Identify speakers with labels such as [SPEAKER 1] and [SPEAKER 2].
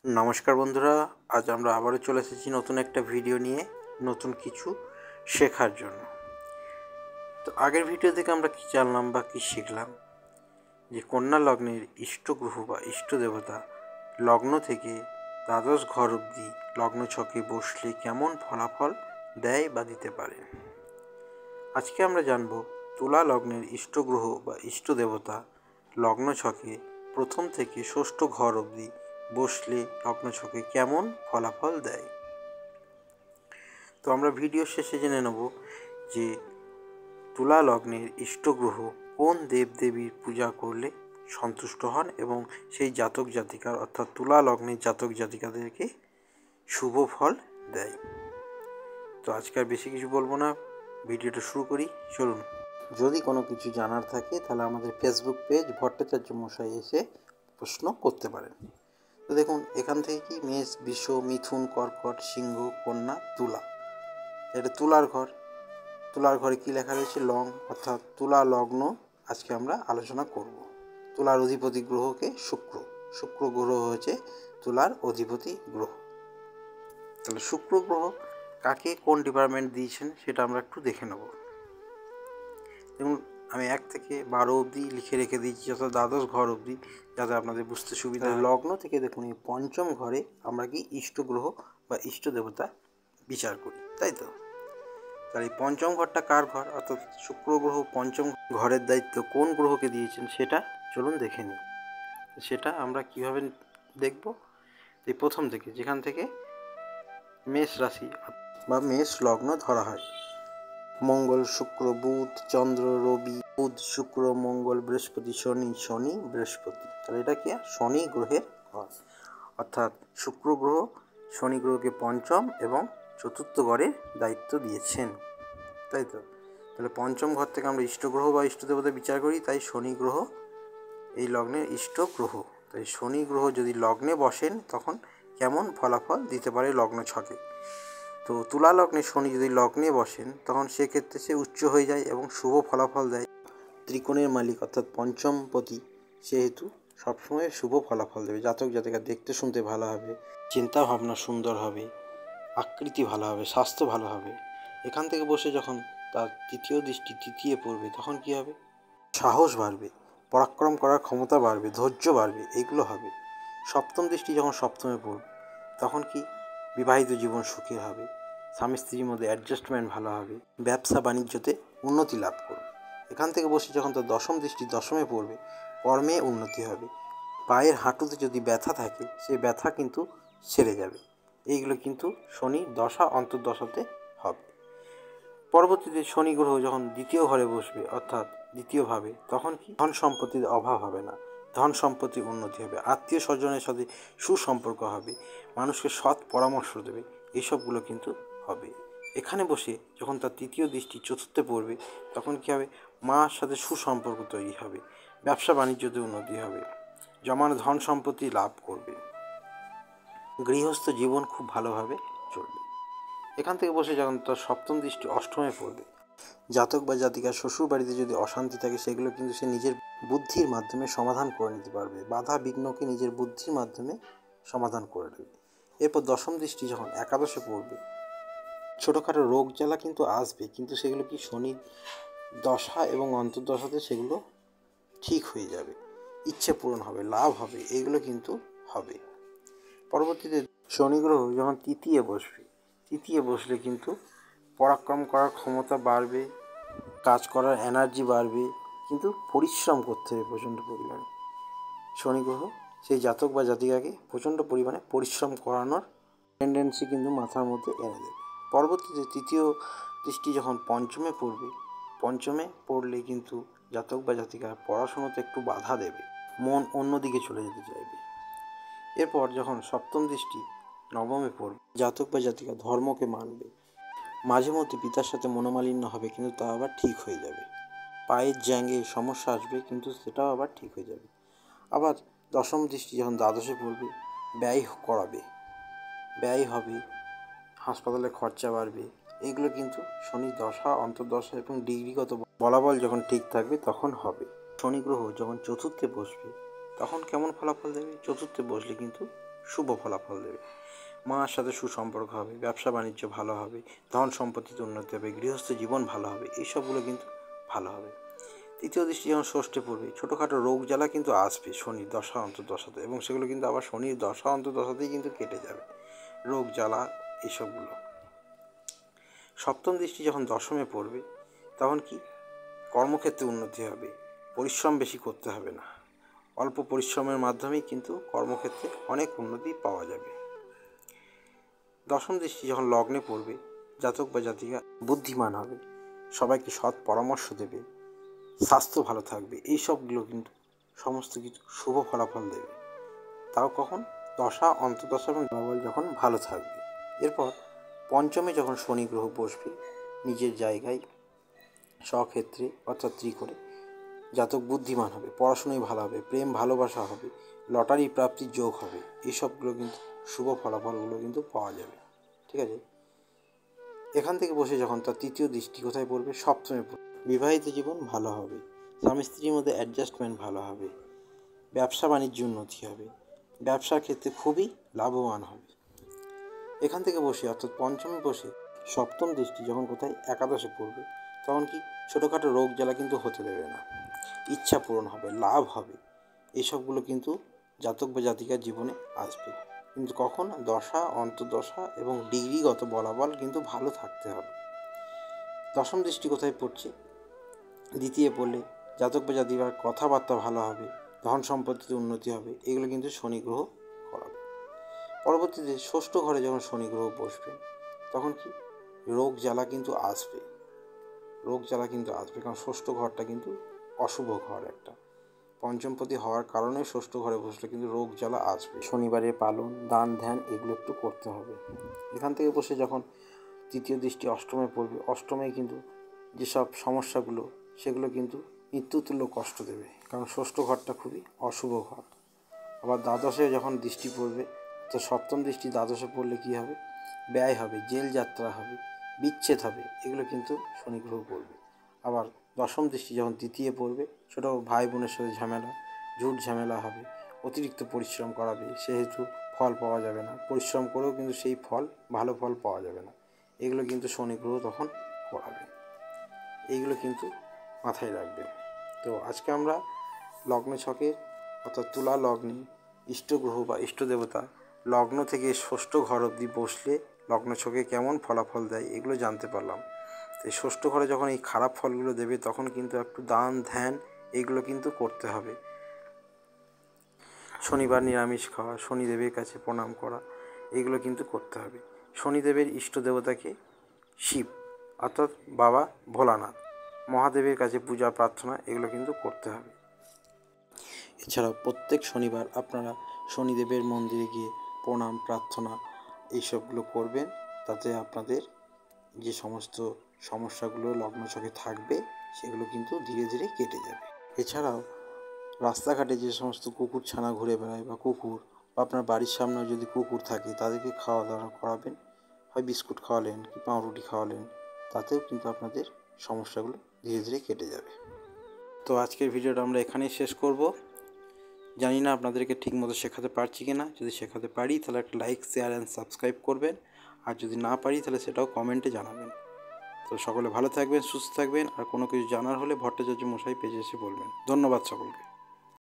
[SPEAKER 1] নমস্কার বন্ধুরা, আজ আমরা আবারও চলে এসেছি নতুন একটা ভিডিও নিয়ে, নতুন কিছু শেখার জন্য। তো আগের ভিডিও থেকে আমরা কি জানলাম বা কি শিখলাম, যে কন্যা লগ্নের ইষ্টগ্রহ বা ইষ্ট দেবতা লগ্ন থেকে দ্বাদশ ঘর অবধি লগ্ন ছকে বসলে কেমন ফলাফল দেয় বা দিতে পারে। আজকে আমরা জানব তুলা লগ্নের ইষ্টগ্রহ বা ইষ্ট দেবতা লগ্ন ছকে প্রথম থেকে ষষ্ঠ ঘর অবধি বসলে লগ্ন ছকে কেমন ফলাফল দেয়। তো আমরা ভিডিও শেষে জেনে নেব যে তুলা লগ্নের ইষ্টগ্রহ কোন দেবদেবীর পূজা করলে সন্তুষ্ট হন এবং সেই জাতক জাতিকার অর্থাৎ তুলা লগ্নের জাতক জাতিকাদেরকে শুভ ফল দেয়। তো আজকে আর বেশি কিছু বলবো না, ভিডিওটা শুরু করি, চলুন। যদি কোনো কিছু জানার থাকে তাহলে আমাদের ফেসবুক পেজ ভট্টাচার্য মশাই এসে প্রশ্ন করতে পারেন। তো দেখুন, এখান থেকে কি মেষ, বৃষ, মিথুন, কর্কট, সিংহ, কন্যা, তুলা, এটা তুলার ঘর। তুলার ঘরে কী লেখা রয়েছে? লং, অর্থাৎ তুলা লগ্ন আজকে আমরা আলোচনা করব। তুলার অধিপতি গ্রহকে শুক্র, শুক্র গ্রহ হয়েছে তুলার অধিপতি গ্রহ। তাহলে শুক্র গ্রহ কাকে কোন ডিপার্টমেন্ট দিয়েছেন সেটা আমরা একটু দেখে নেব। যেমন আমি 1 থেকে 12 অবধি লিখে রেখে দিয়েছি, অর্থাৎ দ্বাদশ ঘর অবধি, যাতে আপনাদের বুঝতে সুবিধা হয়। লগ্ন থেকে দেখুন এই পঞ্চম ঘরে আমরা কি ইষ্ট গ্রহ বা ইষ্ট দেবতা বিচার করি, তাই তো? তাহলে এই পঞ্চম ঘরটা কার ঘর? অর্থাৎ শুক্র গ্রহ পঞ্চম ঘরের দায়িত্ব কোন গ্রহকে দিয়েছেন সেটা চলুন দেখে নিই। সেটা আমরা কিভাবে দেখব? এই প্রথম থেকে, যেখান থেকে মেষ রাশি বা মেষ লগ্ন ধরা হয়, মঙ্গল, শুক্র, বুধ, চন্দ্র, রবি, বুধ, শুক্র, মঙ্গল, বৃহস্পতি, শনি, শনি, বৃহস্পতি। তাহলে এটা কি? শনি গ্রহের ঘর। অর্থাৎ শুক্র গ্রহ শনি গ্রহকে পঞ্চম এবং চতুর্থ ঘরের দায়িত্ব দিয়েছেন, তাই তো? তাহলে পঞ্চম ঘর থেকে আমরা ইষ্ট গ্রহ বা ইষ্ট দেবতা বিচার করি, তাই শনি গ্রহ এই লগ্নের ইষ্ট গ্রহ। তাই শনি গ্রহ যদি লগ্নে বসেন তখন কেমন ফলাফল দিতে পারে লগ্ন ছকে। তো তুলা লগ্নে শনি যদি লগ্নে বসেন তখন সেক্ষেত্রে সে উচ্চ হয়ে যায় এবং শুভ ফলাফল দেয়। ত্রিকোণের মালিক অর্থাৎ পঞ্চমপতি, সেহেতু সবসময় শুভ ফলাফল দেবে। জাতক জাতিকা দেখতে শুনতে ভালো হবে, চিন্তা ভাবনা সুন্দর হবে, আকৃতি ভালো হবে, স্বাস্থ্য ভালো হবে। এখান থেকে বসে যখন তার তৃতীয় দৃষ্টি তৃতীয় পড়বে তখন কি হবে? সাহস বাড়বে, পরাক্রম করার ক্ষমতা বাড়বে, ধৈর্য বাড়বে, এগুলো হবে। সপ্তম দৃষ্টি যখন সপ্তমে পড়বে তখন কি? বিবাহিত জীবন সুখের হবে, স্বামী স্ত্রীর মধ্যে অ্যাডজাস্টমেন্ট ভালো হবে, ব্যবসা বাণিজ্যতে উন্নতি লাভ করবে। এখান থেকে বসে যখন তার দশম দৃষ্টি দশমে পড়বে, কর্মে উন্নতি হবে। পায়ের হাঁটুতে যদি ব্যথা থাকে সেই ব্যথা কিন্তু সেরে যাবে। এইগুলো কিন্তু শনির দশা অন্তর্দশাতে হবে। পরবর্তীতে শনি গ্রহ যখন দ্বিতীয় ঘরে বসবে অর্থাৎ দ্বিতীয়ভাবে, তখন কি? ধন সম্পত্তির অভাব হবে না, ধন সম্পত্তির উন্নতি হবে, আত্মীয় স্বজনের সাথে সুসম্পর্ক হবে, মানুষকে সৎ পরামর্শ দেবে, এইসবগুলো কিন্তু হবে। এখানে বসে যখন তার তৃতীয় দৃষ্টি চতুর্থে পড়বে তখন কী হবে? মার সাথে সুসম্পর্ক তৈরি হবে, ব্যবসা বাণিজ্যতে উন্নতি হবে, জমানো ধন সম্পত্তি লাভ করবে, গৃহস্থ জীবন খুব ভালোভাবে চলবে। এখান থেকে বসে যখন তার সপ্তম দৃষ্টি অষ্টমে পড়বে, জাতক বা জাতিকার শ্বশুর বাড়িতে যদি অশান্তি থাকে সেগুলো কিন্তু সে নিজের বুদ্ধির মাধ্যমে সমাধান করে নিতে পারবে, বাধা বিঘ্নকে নিজের বুদ্ধির মাধ্যমে সমাধান করে নেবে। এরপর দশম দৃষ্টি যখন একাদশে পড়বে, ছোটোখাটো রোগ জ্বালা কিন্তু আসবে, কিন্তু সেগুলো কি? শনির দশা এবং অন্তর্দশাতে সেগুলো ঠিক হয়ে যাবে, ইচ্ছে পূরণ হবে, লাভ হবে, এগুলো কিন্তু হবে। পরবর্তীতে শনি গ্রহ যখন তৃতীয় বসবে, তৃতীয় বসলে কিন্তু পরাক্রম করার ক্ষমতা বাড়বে, কাজ করার এনার্জি বাড়বে, কিন্তু পরিশ্রম করতে হবে প্রচণ্ড পরিমাণে। শনি গ্রহ সেই জাতক বা জাতিকাকে প্রচণ্ড পরিমাণে পরিশ্রম করানোর টেন্ডেন্সি কিন্তু মাথার মধ্যে এনে দেবে। পরবর্তীতে তৃতীয় দৃষ্টি যখন পঞ্চমে পড়বে, পঞ্চমে পড়লে কিন্তু জাতক বা জাতিকা পড়াশোনাতে একটু বাধা দেবে, মন অন্যদিকে চলে যেতে চাইবে। এরপর যখন সপ্তম দৃষ্টি নবমে পড়বে, জাতক বা জাতিকা ধর্মকে মানবে, মাঝে মধ্যে পিতার সাথে মনোমালিন্য হবে, কিন্তু তা আবার ঠিক হয়ে যাবে। পায়ের জ্যাঙ্গে সমস্যা আসবে, কিন্তু সেটাও আবার ঠিক হয়ে যাবে। আবার দশম দৃষ্টি যখন দ্বাদশে পড়বে, ব্যয় করাবে, ব্যয় হবে, হাসপাতালে খরচা বাড়বে, এগুলো কিন্তু শনির দশা অন্তর্দশা এবং ডিগ্রিগত বলাবল যখন ঠিক থাকবে তখন হবে। শনি গ্রহ যখন চতুর্থে বসবে তখন কেমন ফলাফল দেবে? চতুর্থে বসলে কিন্তু শুভ ফলাফল দেবে। মার সাথে সুসম্পর্ক হবে, ব্যবসা বাণিজ্য ভালো হবে, ধন সম্পত্তিতে উন্নতি হবে, গৃহস্থ জীবন ভালো হবে, এইসবগুলো কিন্তু ভালো হবে। তৃতীয় দৃষ্টি যখন ষষ্ঠে পড়বে, ছোটোখাটো রোগ জ্বালা কিন্তু আসবে শনির দশা অন্তর্দশাতে, এবং সেগুলো কিন্তু আবার শনির দশা অন্তর্দশাতেই কিন্তু কেটে যাবে, রোগ জ্বালা এইসবগুলো। সপ্তম দৃষ্টি যখন দশমে পড়বে, তখন কি কর্মক্ষেত্রে উন্নতি হবে, পরিশ্রম বেশি করতে হবে না, অল্প পরিশ্রমের মাধ্যমেই কিন্তু কর্মক্ষেত্রে অনেক উন্নতি পাওয়া যাবে। দশম দৃষ্টি যখন লগ্নে পড়বে, জাতক বা জাতিকা বুদ্ধিমান হবে, সবাইকে সৎ পরামর্শ দেবে, স্বাস্থ্য ভালো থাকবে, এই সবগুলো কিন্তু সমস্ত কিছু শুভ ফলাফল দেবে। তাও কখন দশা অন্তর্দশা এবং ফলাফল যখন ভালো থাকবে। এরপর পঞ্চমে যখন শনি গ্রহ বসবে নিজের জায়গায় স্বক্ষেত্রে অর্থাৎ ত্রিকোণে, জাতক বুদ্ধিমান হবে, পড়াশোনায় ভালো হবে, প্রেম ভালোবাসা হবে, লটারি প্রাপ্তির যোগ হবে, এইসবগুলো কিন্তু শুভ ফলাফলগুলো কিন্তু পাওয়া যাবে। ঠিক আছে, এখান থেকে বসে যখন তার তৃতীয় দৃষ্টি কোথায় পড়বে, সপ্তমে পড়বে, বিবাহিত জীবন ভালো হবে, স্বামী স্ত্রীর মধ্যে অ্যাডজাস্টমেন্ট ভালো হবে, ব্যবসা বাণিজ্য উন্নতি হবে, ব্যবসার ক্ষেত্রে খুবই লাভবান হবে। এখান থেকে বসে অর্থাৎ পঞ্চমে বসে সপ্তম দৃষ্টি যখন কোথায় একাদশে পড়বে, তখন কি ছোটোখাটো রোগ জ্বালা কিন্তু হতে দেবে না, ইচ্ছা পূরণ হবে, লাভ হবে, এইসবগুলো কিন্তু জাতক বা জাতিকার জীবনে আসবে। কিন্তু কখন দশা অন্তর্দশা এবং ডিগ্রিগত বলাবল কিন্তু ভালো থাকতে হবে। দশম দৃষ্টি কোথায় পড়ছে, দ্বিতীয় পড়লে জাতক বা জাতিকার কথাবার্তা ভালো হবে, ধন সম্পত্তিতে উন্নতি হবে, এগুলো কিন্তু শনি গ্রহ করাবে। পরবর্তীতে ষষ্ঠ ঘরে যখন শনি গ্রহ বসবে, তখন কি রোগ জ্বালা কিন্তু আসবে, কারণ ষষ্ঠ ঘরটা কিন্তু অশুভ ঘর একটা, পঞ্চমপতি হওয়ার কারণে ষষ্ঠ ঘরে বসলে কিন্তু রোগ জ্বালা আসবে। শনিবারের পালন, দান ধ্যান এগুলো একটু করতে হবে। এখান থেকে বসে যখন তৃতীয় দৃষ্টি অষ্টমে পড়বে, অষ্টমে কিন্তু যেসব সমস্যাগুলো সেগুলো কিন্তু মৃত্যুতুল্য কষ্ট দেবে, কারণ ষষ্ঠ ঘরটা খুবই অশুভ ঘর। আবার দ্বাদশে যখন দৃষ্টি পড়বে, তো সপ্তম দৃষ্টি দ্বাদশে পড়লে কী হবে, ব্যয় হবে, জেল যাত্রা হবে, বিচ্ছেদ হবে, এগুলো কিন্তু শনি গ্রহ পড়বে। আবার দশম দৃষ্টি যখন তৃতীয় পড়বে, ছোটো ভাই বোনের সাথে ঝামেলা, ঝুট ঝামেলা হবে, অতিরিক্ত পরিশ্রম করাবে, সেহেতু ফল পাওয়া যাবে না, পরিশ্রম করেও কিন্তু সেই ফল ভালো ফল পাওয়া যাবে না, এগুলো কিন্তু শনি গ্রহ তখন করাবে, এইগুলো কিন্তু মাথায় রাখবে। তো আজকে আমরা লগ্ন ছকের অর্থাৎ তুলা লগ্নে ইষ্টগ্রহ বা ইষ্টদেবতা লগ্ন থেকে ষষ্ঠ ঘর অবধি বসলে লগ্ন ছকে কেমন ফলাফল দেয় এগুলো জানতে পারলাম। তো এই ষষ্ঠ ঘরে যখন এই খারাপ ফলগুলো দেবে, তখন কিন্তু একটু দান ধ্যান এইগুলো কিন্তু করতে হবে। শনিবার নিরামিষ খাওয়া, শনিদেবের কাছে প্রণাম করা, এইগুলো কিন্তু করতে হবে। শনিদেবের ইষ্ট দেবতাকে শিব অর্থাৎ বাবা ভোলানাথ, মহাদেবের কাছে পূজা প্রার্থনা এগুলো কিন্তু করতে হবে। এছাড়াও প্রত্যেক শনিবার আপনারা শনিদেবের মন্দিরে গিয়ে প্রণাম প্রার্থনা এইসবগুলো করবেন, তাতে আপনাদের যে সমস্ত সমস্যাগুলো লগ্ন ছকে থাকবে সেগুলো কিন্তু ধীরে ধীরে কেটে যাবে। এছাড়াও রাস্তাঘাটে যে সমস্ত কুকুর ছানা ঘুরে বেড়ায় বা কুকুর, বা আপনার বাড়ির সামনেও যদি কুকুর থাকে তাদেরকে খাওয়া দাওয়া করাবেন, হয় বিস্কুট খাওয়ালেন কি পাউরুটি খাওয়ালেন, তাতেও কিন্তু আপনাদের সমস্যাগুলো ধীরে ধীরে কেটে যাবে। তো আজকের ভিডিওটা আমরা এখানেই শেষ করব। জানি না আপনাদেরকে ঠিকমতো শেখাতে পারছি কি না, যদি শেখাতে পারি তাহলে একটা লাইক শেয়ার অ্যান্ড সাবস্ক্রাইব করবেন, আর যদি না পারি তাহলে সেটাও কমেন্টে জানাবেন। তো সকলে ভালো থাকবেন, সুস্থ থাকবেন, আর কোনো কিছু জানার হলে ভট্টাচার্য মশাই পেজে এসে বলবেন। ধন্যবাদ সকলকে।